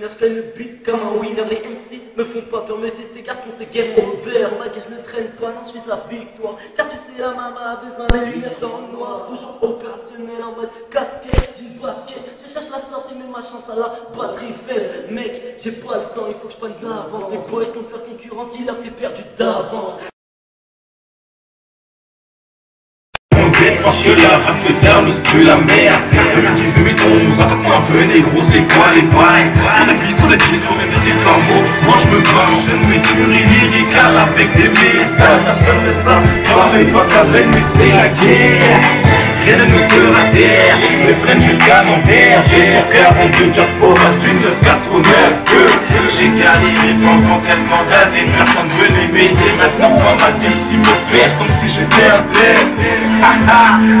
winner, je gagne le beat comme un winner. Les MC me font pas peur, me tester garçons, c'est game over. Ma je ne traîne pas, non, je vise la victoire. Car tu sais, la maman a besoin des lunettes dans le noir. Toujours opérationnel en mode casquette, j'ai une basket. Je cherche la sortie, mais ma chance à la batterie faible. Mec, j'ai pas le temps, il faut que je prenne de l'avance. Les boys comptent faire concurrence, dis-leur que c'est perdu d'avance. Parce que la fin de terme, c'est plus la merde. 2010-2011, raconte-moi un peu négro, c'est quoi les bails? On a glisse, on a glisse, on met des flambeaux. Moi je me bats, j'aime mes tueries lyricales avec des messages. T'appelles mes femmes, pareil, pas qu'avec, mais c'est la guerre. Rien ne nous fera taire, mes frères jusqu'à mon père. J'ai son cœur en deux diaspora d'une 4-9 que j'ai galéré pendant tellement d'années. Personne ne venait m'aider, maintenant pas mal d'ici me pêche comme si j'étais un bled.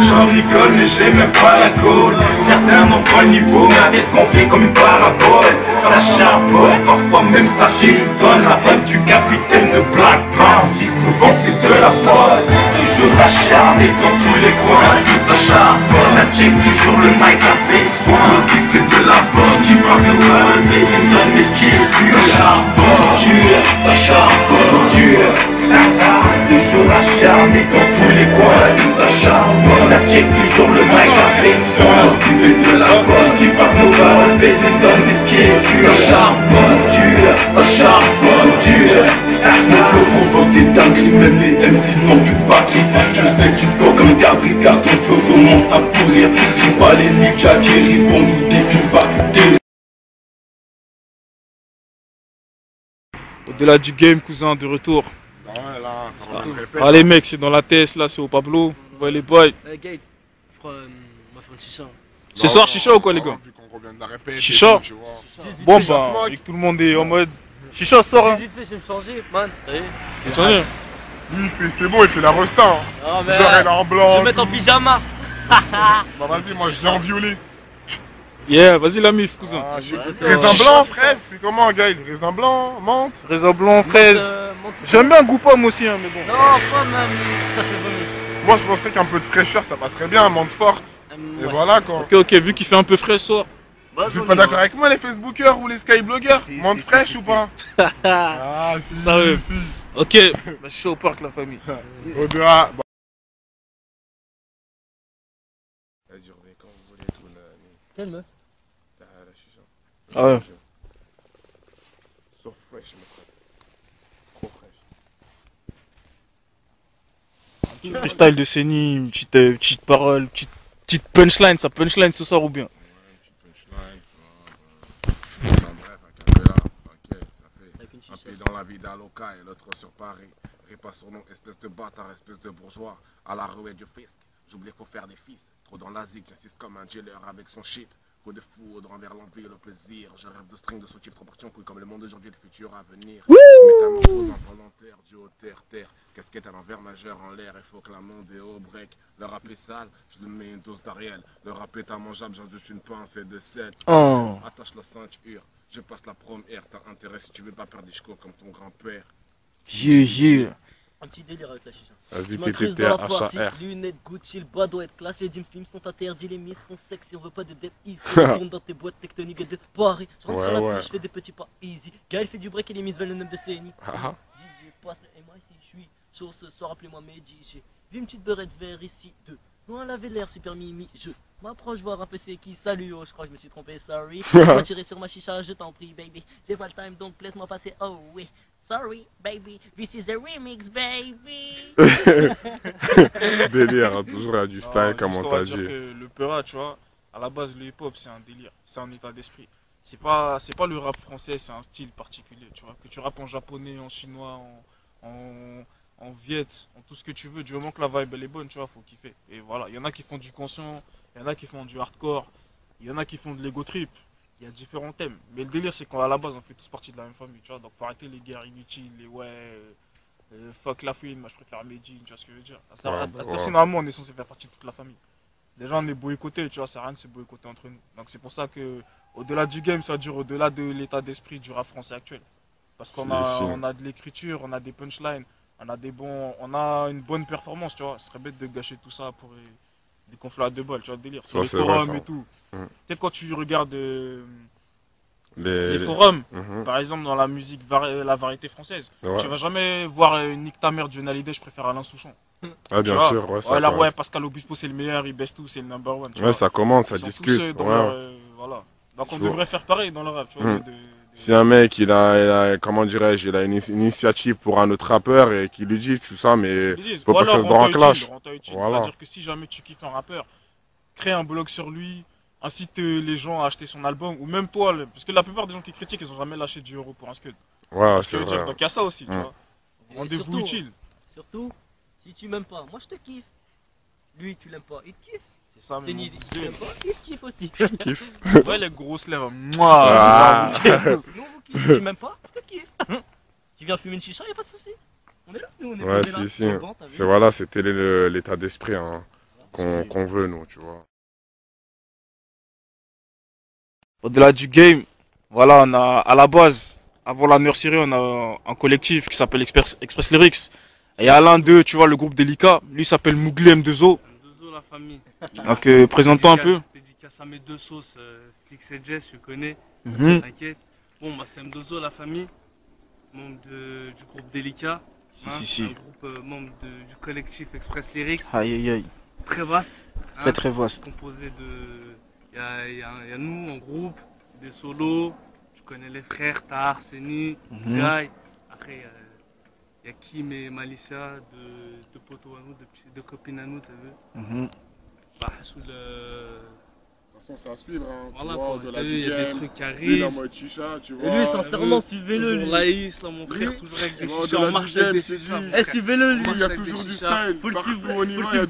J'en rigole mais j'ai même pas la colle. Certains n'ont pas le niveau, mais avec qu'on fait comme une parabole. Ça charbonne, parfois même ça donne. La femme du capitaine de Black Brown dit souvent c'est de la folle. Toujours acharné dans tous les coins, que ça charbonne. La check toujours le mic avec soin. Aussi c'est de la bonne, tu parles de mal, mais c'est donne des skills. Ça charbonne, ça charbonne, toujours acharné dans tous les coins, ça charbonne. La check toujours le mic avec soin. Aussi c'est de la bonne, tu parles de mal, mais c'est donne des skills. Ça charbonne, ça charbonne, faut provoquer des dingueries, même les MC n'ont plus de batterie. Je sais que tu peux comme Gabri, car ton feu commence à pourrir. C'est pas les niques qui arrivent pour nous déculpabiliser. Au-delà du game, cousin, de retour. Ah ouais, là, ça répète. Ah, les mecs, c'est dans la TS, là, c'est au Pablo. Ouais, les boys. Gabe, je crois on va faire une chicha. Ce soir, chicha ou quoi, les gars? Vu qu'on revient de la répète. Chicha. Tu vois. Bon, bah, et que tout le monde est en mode. Chicha sort, hein. Vite fait, je vais me changer, man. Tu veux changer? Lui, c'est bon, il fait la resta. Hein. Non, mais Genre, elle est en blanc. je vais mettre en pyjama. Bah, vas-y, moi, je l'ai en violet. Yeah, vas-y, la mif, cousin. Ah, raisin blanc, fraise, c'est comment, Gaël? Raisin blanc, menthe? Raisin blanc, fraise. J'aime bien goût pomme aussi, hein, mais bon. Non, pomme, ça fait vomir. Moi, je penserais qu'un peu de fraîcheur, ça passerait bien, menthe forte. Et voilà, quoi. Ok, vu qu'il fait un peu frais ce soir. Vous êtes pas d'accord avec moi, les Facebookers ou les Skybloggers? Menthe fraîche ou pas? Ah, si, Sérieux. si. Ok, bah, je suis au parc, la famille. Au-delà. Quelle meuf? Ah ouais. So fresh, mon frère. Trop fresh. Freestyle de Seni, une petite parole, petite punchline, ça punchline ce soir ou bien? Ouais, une petite punchline, tu vois. Bref, un capella, ok, ça fait. Un pied dans la vida loca et l'autre sur Paris. Répas sur nom, espèce de bâtard, espèce de bourgeois. À la rue du fisc, j'oublie qu'il faut faire des fils. Trop dans la zig, j'insiste comme un jailer avec son shit. Coup de foudre envers l'envie et le plaisir. Je rêve de string de ce type trop parti en couille comme le monde d'aujourd'hui et le futur à venir. Métamorphose involontaire, du haut terre. Casquette à l'envers, majeur en l'air. Il faut que la monde est au break. Le rap est sale, je lui mets une dose d'Ariel. Le rap est immangeable, j'ajoute une pincée de sel. Oh. Attache la ceinture, je passe la première. T'as intérêt si tu veux pas perdre des chevaux comme ton grand-père. Yeah. Un petit délire avec la chicha. Vas-y, TTT, TTT, lunettes, Gucci, le bas doit être classe, les jeans slim sont interdits, les miss sont sexy, on veut pas de dep ici. On tourne dans tes boîtes tectoniques et de Paris. Je rentre sur la pluie, je fais des petits pas easy. Gaël fait du break et les miss veulent le 9 de CNI. DJ passe le MIC, je suis chaud ce soir, appelez-moi Mehdi. J'ai vu une petite beurette vert ici, deux. Loin avait l'air super mimi, je m'approche voir un peu c'est qui. Salut, oh, je crois que je me suis trompé, sorry. Laisse-moi tirer sur ma chicha, je t'en prie, baby. J'ai pas le time donc laisse-moi passer, oh oui. Sorry, baby, this is a remix, baby. Délire, hein, toujours à du style, comme on t'a dit. Le Peura, tu vois, à la base, le hip-hop, c'est un délire, c'est un état d'esprit. C'est pas le rap français, c'est un style particulier, tu vois. Que tu rappes en japonais, en chinois, en viet, en tout ce que tu veux, du moment que la vibe elle est bonne, tu vois, faut kiffer. Et voilà, il y en a qui font du conscient, il y en a qui font du hardcore, il y en a qui font de l'ego trip. Il y a différents thèmes, mais le délire c'est qu'à la base on fait tous partie de la même famille, tu vois, donc faut arrêter les guerres inutiles, les fuck la fouine, moi je préfère Medjin, tu vois ce que je veux dire. Normalement on est censé faire partie de toute la famille. Déjà on est boycottés, tu vois, c'est rien de se boycotter entre nous. Donc c'est pour ça que au-delà du game, ça dure au-delà de l'état d'esprit du rap français actuel. Parce qu'on a de l'écriture, on a des punchlines, on a une bonne performance, tu vois. Ce serait bête de gâcher tout ça pour des conflats de balles, tu vois, le délire. C'est les forums et tout. Tu sais, quand tu regardes les forums, par exemple dans la musique, la variété française. Tu vas jamais voir Nick ta mère, Johnny Hallyday, je préfère Alain Souchon. Ah, bien sûr, ouais, ça là, ouais, Pascal Obispo, c'est le meilleur, il baisse tout, c'est le number one. Ouais, ça commence, ça discute. Voilà. Donc on devrait faire pareil dans le rap, tu vois. Si un mec, il a comment dirais-je, il a une initiative pour un autre rappeur et qui lui dit tout ça, mais faut pas que ça se barre en clash. Voilà. C'est-à-dire que si jamais tu kiffes un rappeur, crée un blog sur lui, incite les gens à acheter son album, ou même toi, parce que la plupart des gens qui critiquent, ils ont jamais lâché 10 € pour un scud. Ouais, c'est vrai. Donc il y a ça aussi, tu vois. Rendez-vous utile. Surtout, si tu m'aimes pas, moi je te kiffe. Lui, tu l'aimes pas, il te kiffe. C'est ça, mais tu l'aimes pas, il te kiffe aussi. Je kiffe. Ouais, les grosses lèvres. Moi. Tu m'aimes pas, je te kiffe. Tu viens fumer une chicha, y a pas de souci. On est là, nous, on est ouais, si. C'est voilà, c'était l'état d'esprit qu'on veut, nous, tu vois. Au-delà du game, voilà, on a à la base, avant la nursery, on a un collectif qui s'appelle Express Lyrics. Et il y a l'un d'eux, tu vois, le groupe Delica, lui s'appelle Mougli M2O. M2O, la famille. Donc, présente-toi un peu. Dédicace à mes deux sauces, Fix et Jess, tu connais. T'inquiète. Bon, bah, c'est M2O, la famille, membre du groupe Delica. Si. Un groupe membre du collectif Express Lyrics. Aïe. Très vaste. Très vaste. Composé de. Il y a nous en groupe, des solos. Tu connais les frères, Tahar, Seni, Guy. Après, il y a Kim et Malicia, de potos à nous, de copines à nous, t'as vu. Bah, Hassoul. De toute façon, c'est à suivre, hein. Voilà, tu vois, il y a des trucs qui arrivent. Lui, la mode chicha, tu vois. Et lui, sincèrement, suivez-le. Toujours laïs, là, mon frère, toujours avec des chichas. On marche avec des chichas. Suivez-le, lui. Il y a toujours du style. Faut le suivre. Faut le suivre.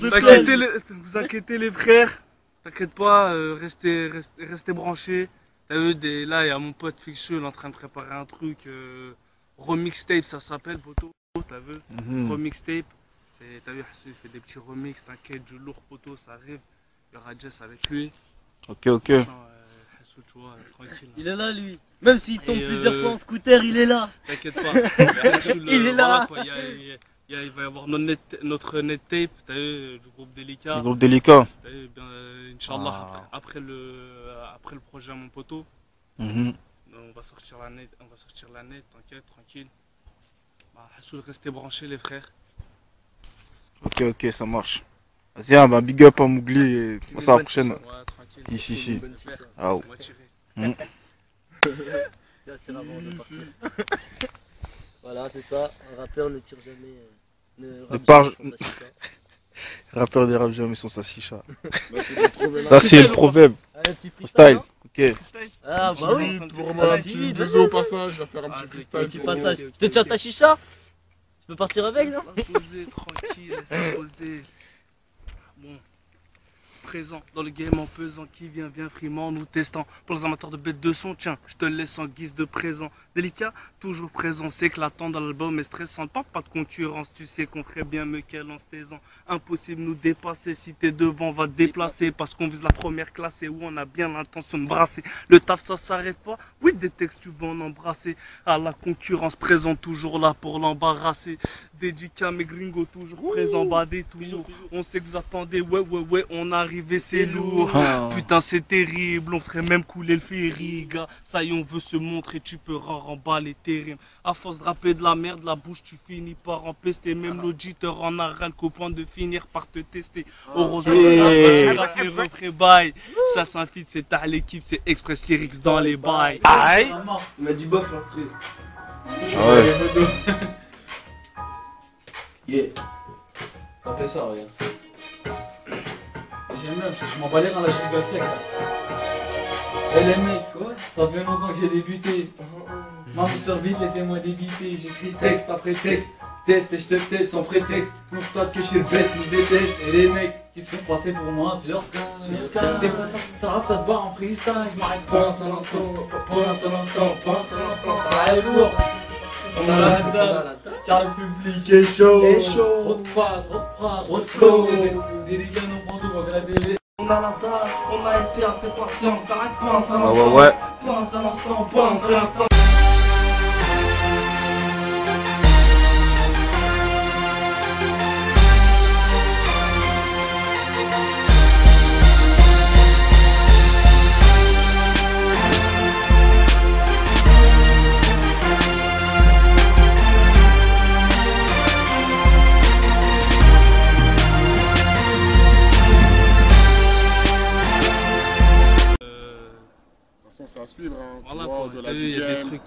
Vous inquiétez les frères. T'inquiète pas, restez branchés. T'as vu, là, il y a mon pote Fixuel en train de préparer un truc. Remix tape, ça s'appelle, poteau. T'as vu? Remix tape. T'as vu, il fait des petits remix. T'inquiète, du lourd, poteau, ça arrive. Il y aura Jess avec lui. Ok. Tu vois, tranquille. Il est là, lui. Même s'il tombe plusieurs fois en scooter, il est là. T'inquiète pas. Il est là. Il va y avoir notre net tape, t'as vu, du groupe Delica. Le groupe Delica. T'as vu, Inch'Allah, après le projet à mon poteau. On va sortir la net, t'inquiète, tranquille. Bah, Hassoul, restez branchés les frères. Ok, ça marche. Vas-y, bah, big up à Mougli et on se voit à la prochaine. Ouais, tranquille. Si. On va tirer. Voilà, c'est ça. Un rappeur ne tire jamais. Rappeur ne rappe jamais sans sa chicha. Ça, c'est le proverbe. Freestyle. Ok. Ah, bah oui. Pour moi, un petit bisou au passage, je vais faire un petit freestyle. Un petit passage. Tu te tires ta chicha? Tu peux partir avec, non? Poser, tranquille, laisse poser. Bon. Présent dans le game en pesant, qui vient frimant, nous testant. Pour les amateurs de bêtes de son, tiens, je te laisse en guise de présent. Délicat, toujours présent, c'est éclatant dans l'album est stressant. Pas de concurrence, tu sais qu'on ferait bien mieux qu'elle en se taisant. Impossible nous dépasser, si t'es devant, on va te déplacer. Parce qu'on vise la première classe et où on a bien l'intention de brasser. Le taf, ça s'arrête pas, oui, des textes, tu veux en embrasser. À la concurrence, présent, toujours là pour l'embarrasser. Dédicat, mes gringos, toujours présent, badé, toujours. On sait que vous attendez, ouais, on arrive. C'est lourd, putain c'est terrible, on ferait même couler le ferry, gars. Ça y est, on veut se montrer, tu peux remballer tes rimes. À force de rapper de la merde, la bouche tu finis par en pester. Même l'auditeur en a ras qu'au point de finir par te tester. Heureusement que tu rappes les refrains bail. Ça s'infite, c'est à l'équipe, c'est Express Lyrics dans les bails. Aïe. Il m'a dit bof l'instru. Ouais. Yeah. Ça fait ça, regarde. J'aime bien parce que je m'en bats les reins là, je rigole sec. Eh les mecs, ça fait longtemps que j'ai débuté. Maman vite, laissez-moi débiter. J'écris texte après texte. Teste et je te teste sans prétexte. Constate que je suis le best, ils me détestent. Et les mecs qui se font passer pour moi, c'est genre Sky. Des fois ça rappe, ça se barre en freestyle. Je m'arrête pas un seul instant, ça est lourd. On a la dalle, car le public est chaud. Trop de phrases, trop de flows. Des gars nous prend tout, on regarde la télé. On a la dalle, on a été assez patient. Ça s'arrête pas un seul instant. Ouais. Pas un seul instant.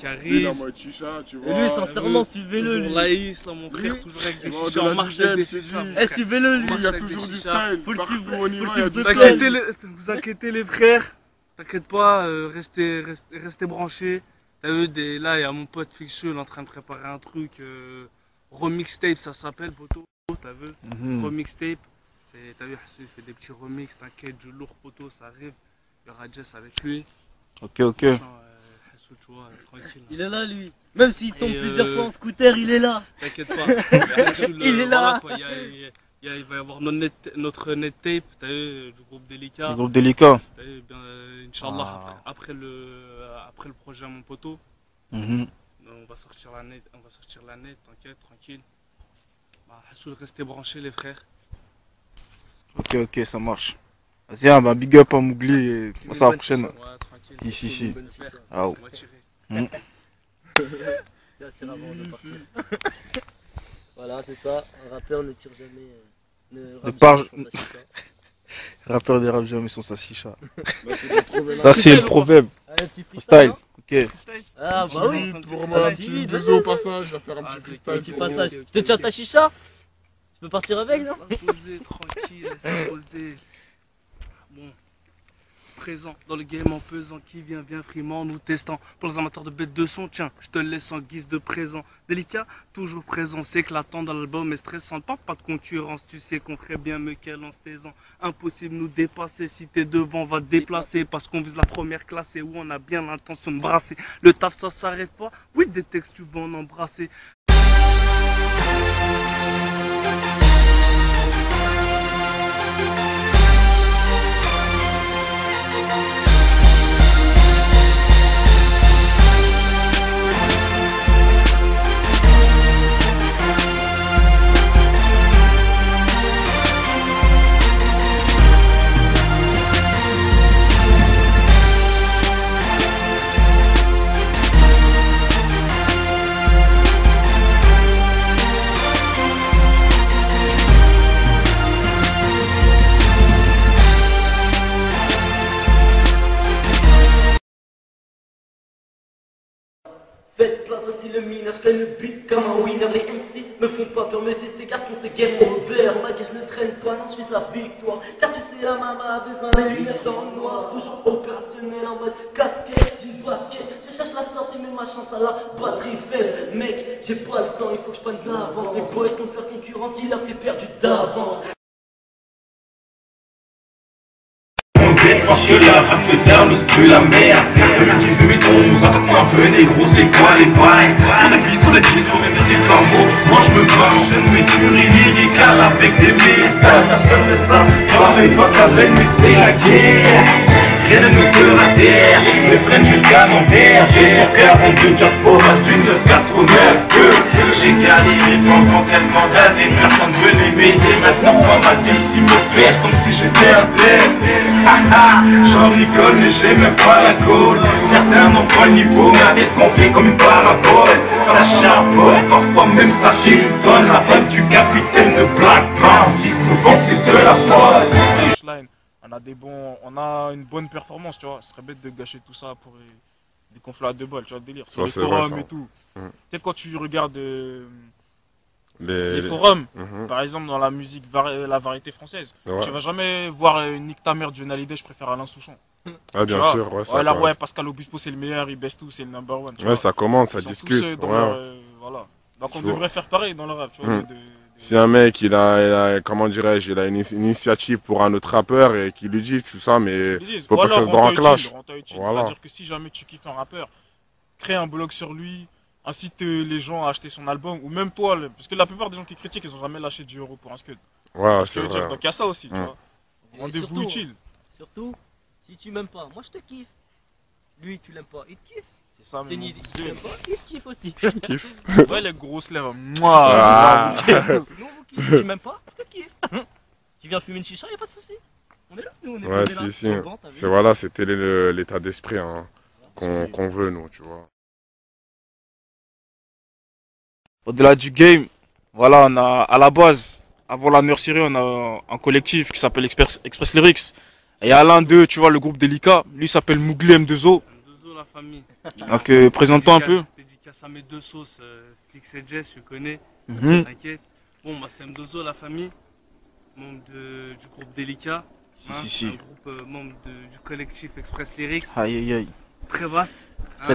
carré. la mode chicha, tu vois. Et lui, sincèrement, suivez-le. Toujours laïs, là, mon frère, toujours avec des chichas. On marche avec des chichas. Eh, suivez-le, lui. Il y a toujours du style. Faut le Partout suivre. où on y va, il y a du Faut le style. suivre. Vous inquiétez les frères, t'inquiète pas, restez branchés. T'as vu, là, il y a mon pote Fixuel en train de préparer un truc, remix tape, ça s'appelle, poteau, t'as vu, remix tape. T'as vu, il fait des petits remix, t'inquiète, du lourd, poteau, ça arrive. Il y aura Jess avec lui. Ok, ok. Tu vois, tranquille. Il est là, lui. Même s'il tombe Et plusieurs fois en scooter, il est là. T'inquiète pas. Il est là. Il va y avoir notre net tape, t'as vu, du groupe Délicat. Le groupe délicat. T'as vu, bien, Inch'Allah, après le projet à mon poteau, Mhm. on va sortir la net, t'inquiète, tranquille. Bah, Hassoul, restez branchés les frères. Ok, ok, ça marche. Vas-y, hein, bah, big up à Mougli et on se voit à la prochaine. Ouais, tranquille. Ici. On Ciao. va tirer. C'est avant de partir. Voilà, c'est ça. Un rappeur ne tire jamais. Ne rappe part- jamais sans sa chicha. Rappeur des rap jamais sans sa chicha. Ça, Ça, c'est le proverbe. Allez, un petit Freestyle. freestyle. Hein. Ok. Ah, bah oui. Pour moi, un petit bisou au passage, je vais faire un petit Un freestyle. petit pour passage. vous. Je te tire ta chicha. Tu peux partir avec, non? Laisse-la poser, tranquille, laisse-la poser. Bon. Présent dans le game en pesant, qui vient frimant, nous testant. Pour les amateurs de bêtes de son, tiens, je te laisse en guise de présent. Délicat, toujours présent, c'est éclatant dans l'album est stressant. Pas de concurrence, tu sais qu'on ferait bien mieux qu'elle en se taisant. Impossible nous dépasser, si t'es devant, on va te déplacer. Parce qu'on vise la première classe et où on a bien l'intention de brasser. Le taf, ça s'arrête pas, oui, des textes, tu vas en embrasser. Faites place, voici le minage, gagne le beat comme un winner. Les MC me font pas peur, mais tes garçons c'est game over. Ma je ne traîne pas, non je vise la victoire. Car tu sais la maman a besoin des lunettes dans le noir. Toujours opérationnel en mode casquette, j'ai une basket. Je cherche la sortie mais ma chance à la batterie faible. Mec, j'ai pas le temps, il faut que je prenne de l'avance. Les boys qui vont faire concurrence, dis-leur que c'est perdu d'avance. Parce que la rap de terme, c'est plus la merde. 2010-2011, un peu négro, c'est quoi les bails? On a glisse, on même des éclambos. Moi je me bats, j'enchaîne mes tueries lyricales avec des messages. T'appelles les femmes, pareil, pas ta veine, mais c'est la guerre. Rien ne nous peut à terre, mes frères jusqu'à Nanterre. J'ai 42 diaspora d'une de 89 que j'ai galéré pendant tellement d'années, personne ne veut m'aider. Maintenant on m'a dit si me pêche comme si j'étais un bled. J'en rigole mais j'ai même pas la colle. Certains n'ont pas le niveau, mais avec qu'on fait comme une parabole. Ça charbonne, parfois même ça donne. La femme du capitaine de Black Brown dit souvent c'est de la folle. On a une bonne performance, tu vois. Ce serait bête de gâcher tout ça pour des conflits de balles, tu vois, le délire. C'est les forums et tout. Tu sais, quand tu regardes les forums, par exemple dans la musique, la variété française, tu vas jamais voir Nick ta mère, John Hallyday, je préfère Alain Souchon. Ah, bien sûr, ouais, ça. Ouais, Pascal Obispo, c'est le meilleur, il baisse tout, c'est le number one. Ouais, ça commence, ça discute. Voilà. Donc on devrait faire pareil dans le rap, tu vois. Si un mec, il a comment dirais-je, il a une initiative pour un autre rappeur et qui lui dit tout ça, mais faut pas que ça se barre en clash. Voilà. C'est-à-dire que si jamais tu kiffes un rappeur, crée un blog sur lui, incite les gens à acheter son album, ou même toi, parce que la plupart des gens qui critiquent, ils ont jamais lâché 10 € pour un scud. Ouais, c'est vrai. Donc il y a ça aussi, tu vois. Rendez-vous utile. Surtout, si tu m'aimes pas, moi je te kiffe. Lui, tu l'aimes pas, il te kiffe. C'est ça, mais tu l'aimes pas, il te kiffe aussi. Je kiffe. Ouais, les grosses lèvres. Moi. Nous, vous kiffez. Tu m'aimes pas, je te kiffe. Tu viens fumer une chicha, y'a pas de soucis. On est là, nous, on est Ouais, là. si. C'est voilà, c'était l'état d'esprit qu'on veut, nous, tu vois. Au-delà du game, voilà, on a à la base, avant la nurserie, on a un collectif qui s'appelle Express Lyrics. Et il y a l'un d'eux, tu vois, le groupe Délicat, lui s'appelle Mougli M2O. M2O, la famille. Donc, présente-toi un peu. Dédicace à mes deux sauces, Fix et Jess, je connais. T'inquiète. Bon, bah, c'est M2O, la famille, membre du groupe Delica. Si. Un groupe membre du collectif Express Lyrics. Aïe. Très vaste.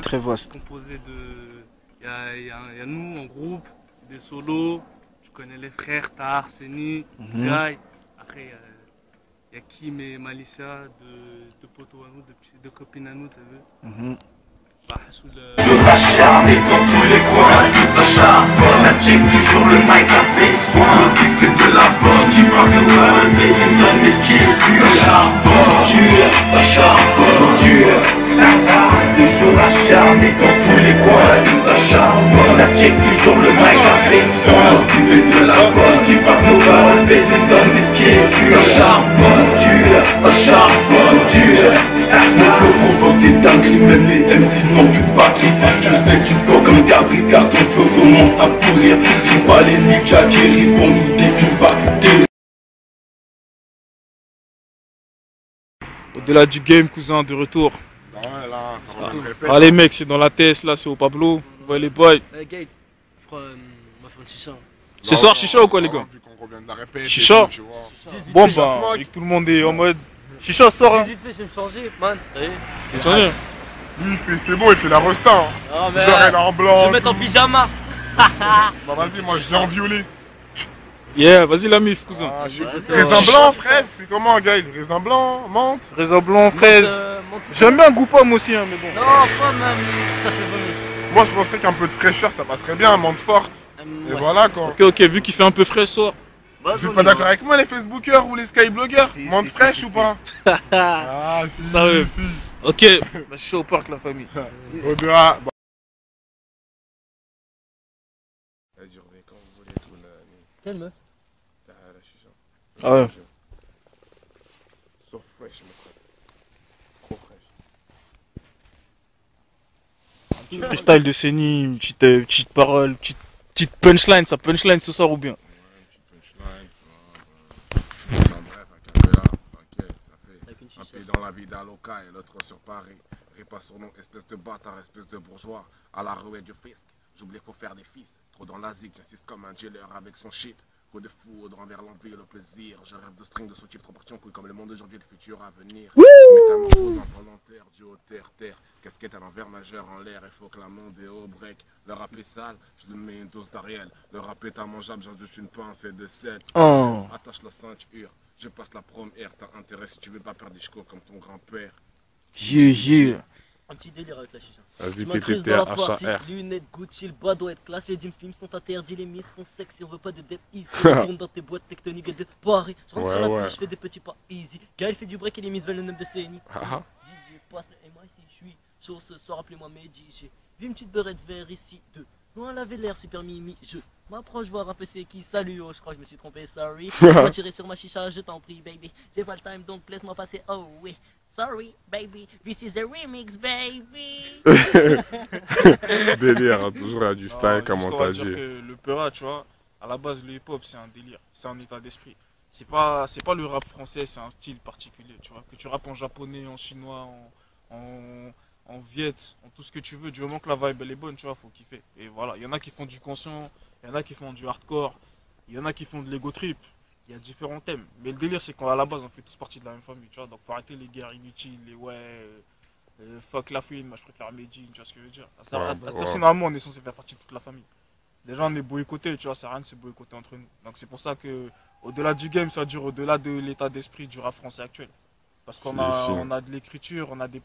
Très vaste. Composé de. Il y a nous en groupe, des solos. Tu connais les frères, Tar, Seni, Guy. Après, il y a Kim et Malicia, de potos à nous, de copines à nous, t'as vu. Je m'acharne dans tous les coins, tout s'acharne. La check toujours le mic avec soin. Si c'est de la bonne, tu parles de moi, mais tu me donnes des skills. Ça charbonne dur, ça charbonne dur. Toujours acharné dans tous les coins, tout s'acharne. La check toujours le mic avec soin. Si c'est de la bonne, tu parles de moi, mais tu me donnes des skills. Ça charbonne dur, ça charbonne dur. Faut provoquer des dingueries, même les MC n'ont plus de batterie. Je sais que tu cours comme Gabri, car ton feu commence à pourrir. C'est pas les Nika qui arrivent pour nous découper. Au-delà du game, cousin, de retour. Ouais, là, ça va tout répéter. Ah, les mecs, c'est dans la TS, là, c'est au Pablo. Ouais, les boys. Gabe, je crois, on va faire une chicha. Ce soir, chicha ou quoi, les gars? Vu qu'on revient de la répète, Chicha. tu vois. Bon, bah, vu que tout le monde est en mode. Chicha sort, hein. Vite fait, je vais me changer, man. Lui, Lui, c'est bon, il fait la resta. Hein. Non, mais. Genre, elle est en blanc. Je vais mettre en pyjama. Bah, vas-y, moi, je l'ai en violet. Yeah, vas-y, la mif, cousin. Raisin blanc, fraise, c'est comment, Gaël? Raisin blanc, menthe? Raisin blanc, fraise. J'aime bien un goût pomme aussi, hein, mais bon. Non, pas même, ça fait vomir. Moi, je penserais qu'un peu de fraîcheur, ça passerait bien, menthe forte. Et voilà, quoi. Ok, vu qu'il fait un peu frais ce soir. Vous êtes pas d'accord avec moi, les Facebookers ou les Skybloggers? Menthe fraîche ou pas? Ah, si, Sérieux. si. Ok, bah, je suis au parc, la famille. Au-delà. Quelle meuf? Ah ouais. Sauf fraîche, mon frère. Trop fraîche. Freestyle de Seni, une petite parole, petite punchline, ça punchline ce soir ou bien? Ouais, une petite punchline, tu vois. Enfin, bref, un café là, t'inquiète, ça fait. Un pied dans la vie d'Aloca et l'autre sur Paris. Répasse son nom, espèce de bâtard, espèce de bourgeois. À la ruée du fisc, j'oublie qu'il faut faire des fils. Trop dans la zig, j'insiste comme un jailer avec son shit. Coup de foudre envers l'envie et le plaisir. Je rêve de string de ce type trop parti en couille comme le monde d'aujourd'hui et le futur à venir. Métamorphose involontaire, du haut terre. Casquette à l'envers, nageur en l'air. Il faut que la monde est au break. Le rap est sale, je lui mets une dose d'Ariel. Le rap est immangeable, j'ajoute une pincée de sel. Oh. Attache la ceinture, je passe la première. T'as intérêt si tu veux pas perdre des chevaux comme ton grand-père. Yeah. Un petit délire avec la chicha. Vas-y, M'incruste dans la partie, lunettes, Gucci, le bas doit être classe, les jeans slim sont interdits, les miss sont sexy, on veut pas de dep ici. On tourne dans tes boîtes tectoniques et de Paris. Je rentre sur la piste, je fais des petits pas easy. Gaël fait du break et les miss veulent le 9 de CNI. DJ passe le MIC, je suis chaud ce soir, appelez-moi Mehdi. J'ai vu une petite beurette vert ici, deux. Non, elle avait l'air super mimi, je m'approche voir un peu c'est qui. Salut, oh, je crois que je me suis trompé, sorry. Laisse-moi tirer sur ma chicha, je t'en prie, baby. J'ai pas le time donc laisse-moi passer, oh oui. Sorry, baby, this is a remix, baby. Délire, hein, toujours à du style, comme on t'a dit. Le Peura, tu vois, à la base, le hip-hop, c'est un délire, c'est un état d'esprit. C'est pas le rap français, c'est un style particulier, tu vois. Que tu rappes en japonais, en chinois, en viet, en tout ce que tu veux, du moment que la vibe elle est bonne, tu vois, faut kiffer. Et voilà, il y en a qui font du conscient, il y en a qui font du hardcore, il y en a qui font de l'ego trip. Il y a différents thèmes, mais le délire c'est qu'à la base on fait tous partie de la même famille, tu vois, donc faut arrêter les guerres inutiles, les fuck la fouine, moi je préfère Medjin, tu vois ce que je veux dire. Normalement on est censé faire partie de toute la famille. Déjà on est boycottés, tu vois, ça rien de se boycotter entre nous. Donc c'est pour ça que au-delà du game, ça dure au-delà de l'état d'esprit du rap français actuel. Parce qu'on a de l'écriture, on a des